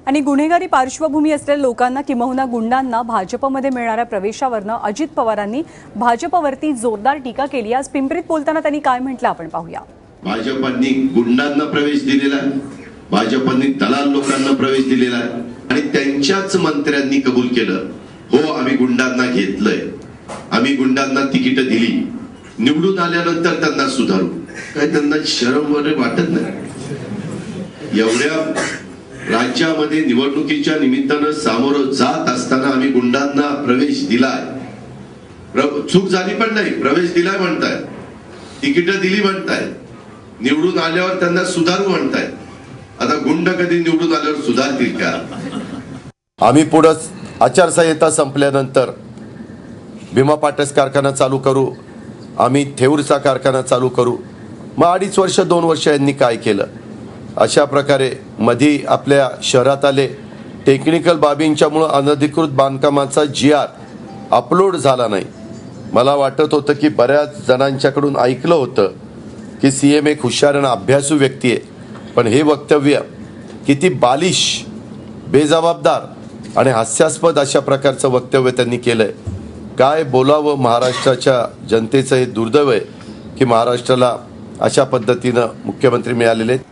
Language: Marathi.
आणि गुन्हेगारी पार्श्वभूमी असलेल्या लोकांना किंबहुना गुंडांना भाजपमध्ये मिळणाऱ्या प्रवेशावरनं अजित पवारांनी भाजपवरती जोरदार टीका केली। आज पिंपरीत बोलताना त्यांनी काय म्हटलं आपण पाहूया। भाजपनी गुंडांना प्रवेश दिलेला आहे, भाजपनी दलाल लोकांना प्रवेश दिलेला आहे आणि त्यांच्याच मंत्र्यांनी कबूल केलं, हो आम्ही गुंडांना घेतलंय, आम्ही गुंडांना तिकीट दिली, निवडून आल्यानंतर त्यांना सुधारू। काय त्यांना शरम वगैरे वाटत नाही? एवढ्या राज्यामध्ये निवडणुकीच्या निमित्तानं सामोरं जात असताना आम्ही गुंडांना प्रवेश दिलाय, चूक झाली पण नाही, प्रवेश दिलाय म्हणताय, तिकीट दिली म्हणताय, निवडून आल्यावर त्यांना सुधारू म्हणताय। आता गुंड कधी निवडून आल्यावर सुधारतील का? आम्ही पुढे आचारसंहिता संपल्यानंतर भीमा पाटस कारखाना चालू करू, आम्ही थेऊरचा कारखाना चालू करू। मग 2.5 वर्ष 2 वर्ष यांनी काय केलं? अशा प्रकारे मध्ये आपल्या शहरात आले, टेक्निकल बाबींच्यामुळे अनधिकृत बांधकामाचा GR अपलोड झाला नाही। मला वाटत होतं की बऱ्याच जणांच्याकडून ऐकलं होतं की CM एक हुशार आणि अभ्यासू व्यक्ती आहे, पण हे वक्तव्य किती बालिश, बेजबाबदार आणि हास्यास्पद अशा प्रकारचं वक्तव्य त्यांनी केलंय। काय बोलावं? महाराष्ट्राच्या जनतेचं हे दुर्दैव आहे की महाराष्ट्राला अशा पद्धतीनं मुख्यमंत्री मिळालेले आहेत।